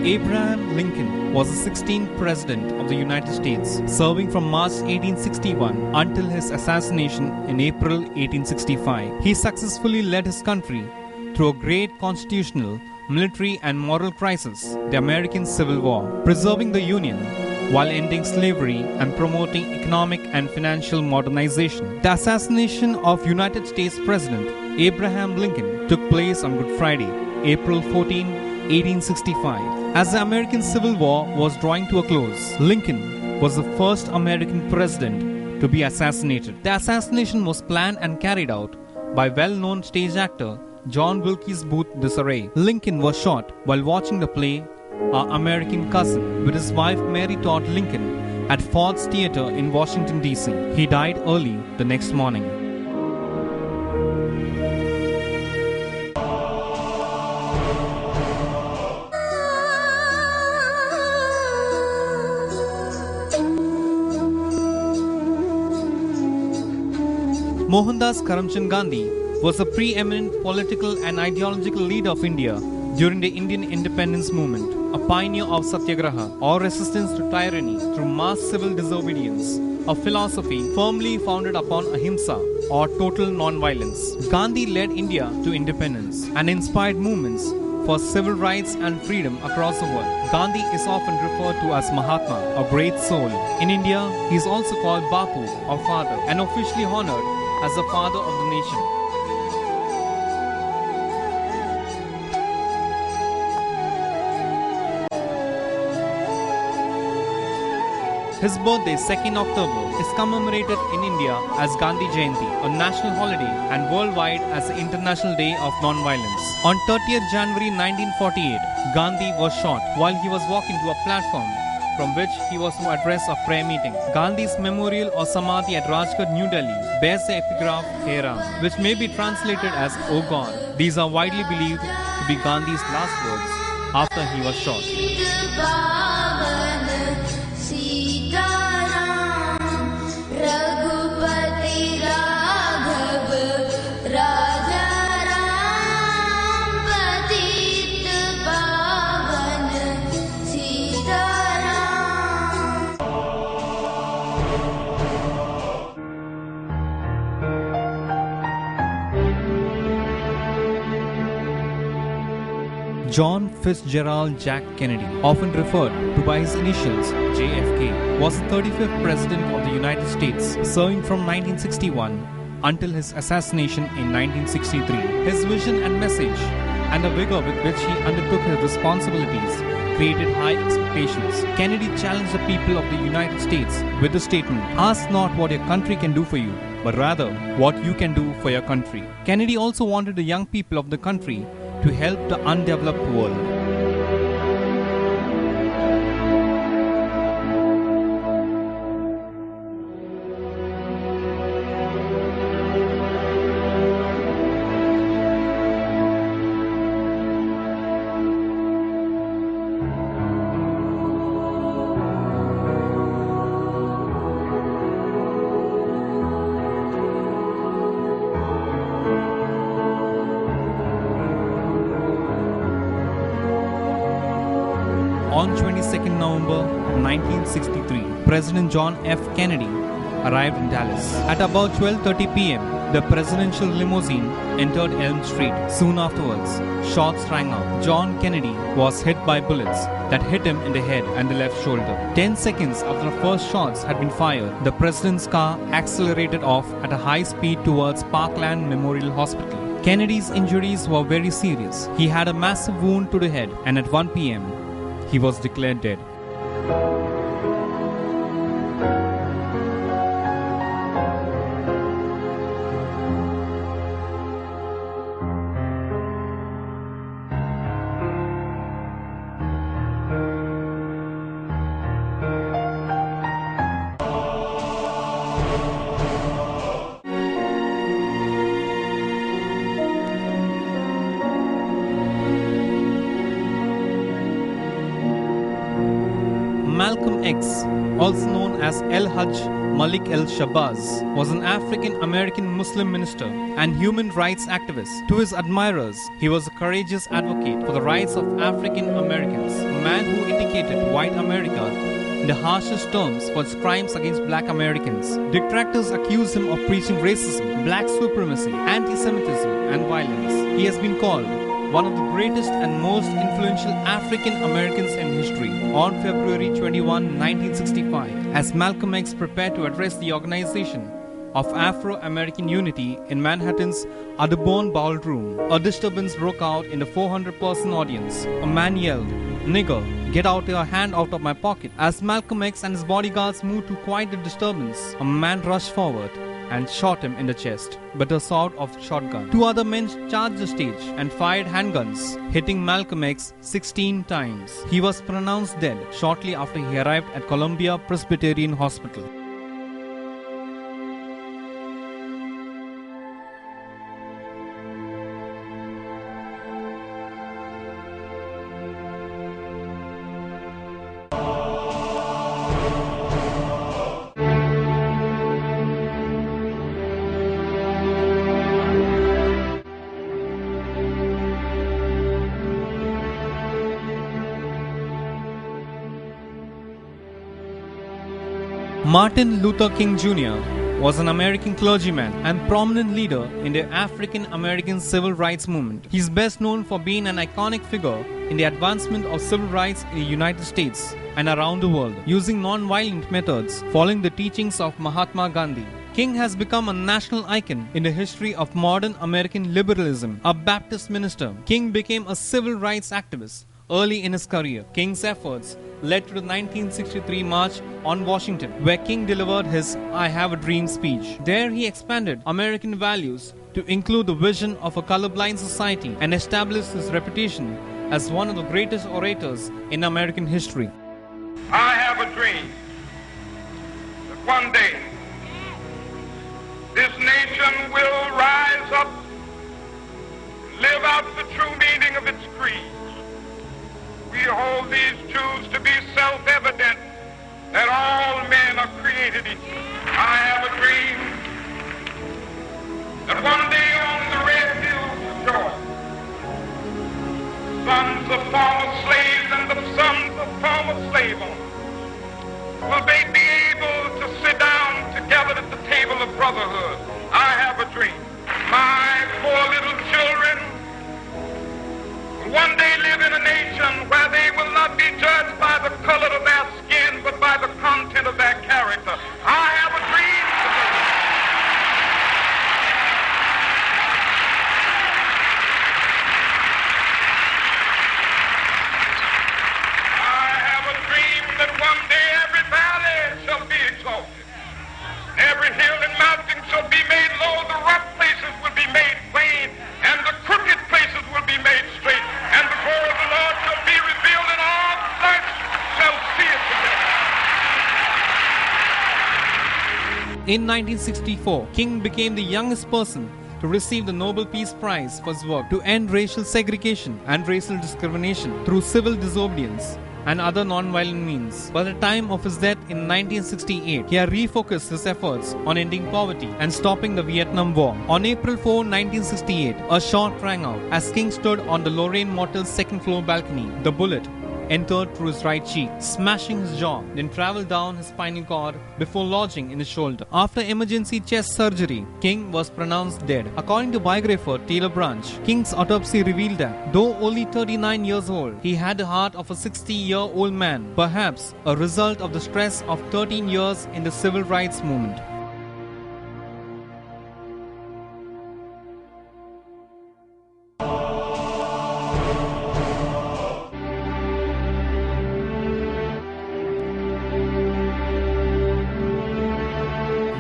Abraham Lincoln was the 16th President of the United States, serving from March 1861 until his assassination in April 1865. He successfully led his country through a great constitutional, military and moral crisis, the American Civil War, preserving the Union while ending slavery and promoting economic and financial modernization. The assassination of United States President Abraham Lincoln took place on Good Friday, April 14, 1865. As the American Civil War was drawing to a close, Lincoln was the first American president to be assassinated. The assassination was planned and carried out by well-known stage actor John Wilkes Booth Disraeli. Lincoln was shot while watching the play Our American Cousin with his wife Mary Todd Lincoln at Ford's Theater in Washington, D.C. He died early the next morning. Mohandas Karamchand Gandhi was a preeminent political and ideological leader of India during the Indian independence movement, a pioneer of satyagraha or resistance to tyranny through mass civil disobedience, a philosophy firmly founded upon ahimsa or total non-violence. Gandhi led India to independence and inspired movements for civil rights and freedom across the world. Gandhi is often referred to as Mahatma, a great soul. In India, he is also called Bapu or Father and officially honored as the father of the nation. His birthday, 2nd October, is commemorated in India as Gandhi Jayanti, a national holiday, and worldwide as the International Day of Non-Violence. On 30th January 1948, Gandhi was shot while he was walking to a platform from which he was to address a prayer meeting. Gandhi's memorial or Samadhi at Rajghat, New Delhi, bears the epigraph Hey Ram, which may be translated as O God. These are widely believed to be Gandhi's last words after he was shot. John Fitzgerald Jack Kennedy, often referred to by his initials JFK, was the 35th President of the United States, serving from 1961 until his assassination in 1963. His vision and message, and the vigor with which he undertook his responsibilities, created high expectations. Kennedy challenged the people of the United States with the statement, "Ask not what your country can do for you, but rather what you can do for your country." Kennedy also wanted the young people of the country to help the undeveloped world. On 22nd November 1963, President John F. Kennedy arrived in Dallas. At about 12:30 p.m., the presidential limousine entered Elm Street. Soon afterwards, shots rang out. John Kennedy was hit by bullets that hit him in the head and the left shoulder. 10 seconds after the first shots had been fired, the president's car accelerated off at a high speed towards Parkland Memorial Hospital. Kennedy's injuries were very serious. He had a massive wound to the head, and at 1 p.m., he was declared dead. Malcolm X also known as El-Hajj Malik El-Shabazz, was an African-American Muslim minister and human rights activist. To his admirers, he was a courageous advocate for the rights of African Americans, a man who indicated white America in the harshest terms for its crimes against black Americans. Detractors accused him of preaching racism, black supremacy, anti-Semitism, and violence. He has been called one of the greatest and most influential African Americans in history on February 21, 1965, as Malcolm X prepared to address the Organization of Afro-American Unity in Manhattan's Audubon Ballroom. A disturbance broke out in the 400-person audience. A man yelled, "Nigger, get out your hand out of my pocket." As Malcolm X and his bodyguards moved to quiet the disturbance, a man rushed forward and shot him in the chest with a sawed-off shotgun. Two other men charged the stage and fired handguns, hitting Malcolm X 16 times. He was pronounced dead shortly after he arrived at Columbia Presbyterian Hospital. Martin Luther King Jr. was an American clergyman and prominent leader in the African American civil rights movement. He is best known for being an iconic figure in the advancement of civil rights in the United States and around the world, using non-violent methods following the teachings of Mahatma Gandhi. King has become a national icon in the history of modern American liberalism. A Baptist minister, King became a civil rights activist early in his career. King's efforts led to the 1963 March on Washington, where King delivered his "I Have a Dream" speech. There he expanded American values to include the vision of a colorblind society and established his reputation as one of the greatest orators in American history. I have a dream that one day this nation will rise up, live out the true meaning of its creed. We hold these truths to be self-evident, that all men are created equal. I have a dream that one day on the red hills of Georgia, sons of former slaves and the sons of former slave owners will they be able to sit down together at the table of brotherhood. I have a dream. My poor little children will one day live in a nation where they will not be judged by the color of their skin, but by the content of their character. I have a dream today. I have a dream that one day every valley shall be exalted, every hill and mountain shall be made low, the rough places will be made plain, and the crooked places will be made straight, and the glory of the Lord shall be revealed, and all flesh shall see it together. In 1964, King became the youngest person to receive the Nobel Peace Prize for his work to end racial segregation and racial discrimination through civil disobedience and other non-violent means. By the time of his death in 1968, he had refocused his efforts on ending poverty and stopping the Vietnam War. On April 4, 1968, a shot rang out as King stood on the Lorraine Motel's second-floor balcony. The bullet entered through his right cheek, smashing his jaw, then traveled down his spinal cord before lodging in his shoulder. After emergency chest surgery, King was pronounced dead. According to biographer Taylor Branch, King's autopsy revealed that, though only 39 years old, he had the heart of a 60-year-old man, perhaps a result of the stress of 13 years in the civil rights movement.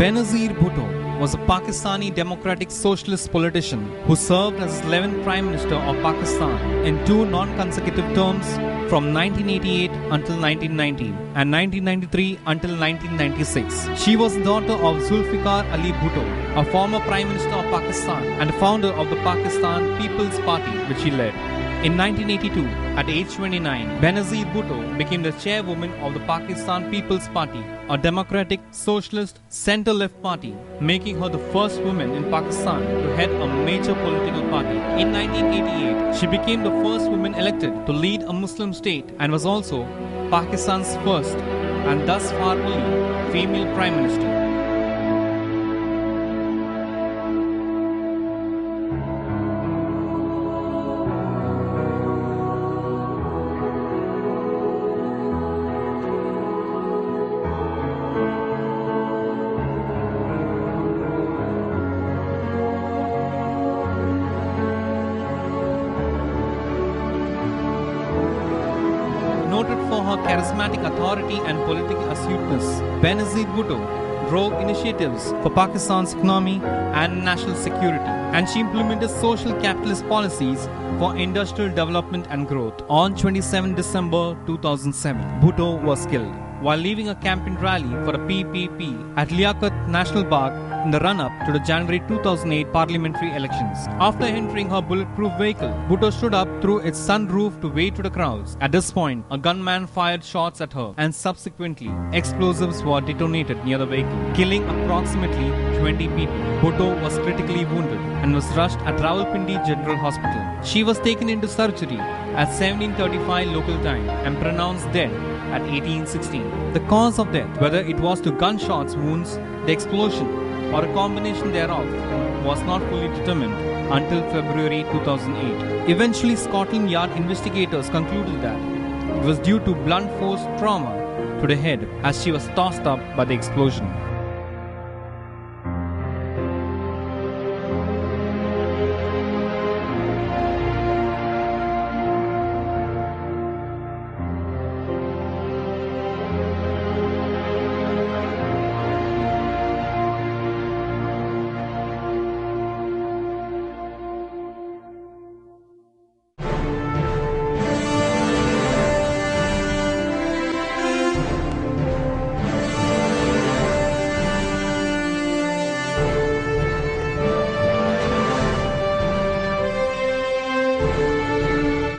Benazir Bhutto was a Pakistani Democratic Socialist politician who served as 11th Prime Minister of Pakistan in two non-consecutive terms from 1988 until 1990 and 1993 until 1996. She was the daughter of Zulfikar Ali Bhutto, a former Prime Minister of Pakistan and founder of the Pakistan People's Party, which he led. In 1982, at age 29, Benazir Bhutto became the chairwoman of the Pakistan People's Party, a democratic, socialist, centre-left party, making her the first woman in Pakistan to head a major political party. In 1988, she became the first woman elected to lead a Muslim state and was also Pakistan's first, and thus far only, female Prime Minister. Noted for her charismatic authority and political astuteness, Benazir Bhutto drove initiatives for Pakistan's economy and national security, and she implemented social capitalist policies for industrial development and growth. On 27 December 2007, Bhutto was killed while leaving a campaign rally for the PPP at Liaquat National Park in the run-up to the January 2008 parliamentary elections. After entering her bulletproof vehicle, Bhutto stood up through its sunroof to wave to the crowds. At this point, a gunman fired shots at her, and subsequently, explosives were detonated near the vehicle, killing approximately 20 people. Bhutto was critically wounded and was rushed at Rawalpindi General Hospital. She was taken into surgery at 17:35 local time and pronounced dead at 18:16. The cause of death, whether it was to gunshots wounds, the explosion, or a combination thereof, was not fully determined until February 2008. Eventually, Scotland Yard investigators concluded that it was due to blunt force trauma to the head as she was tossed up by the explosion.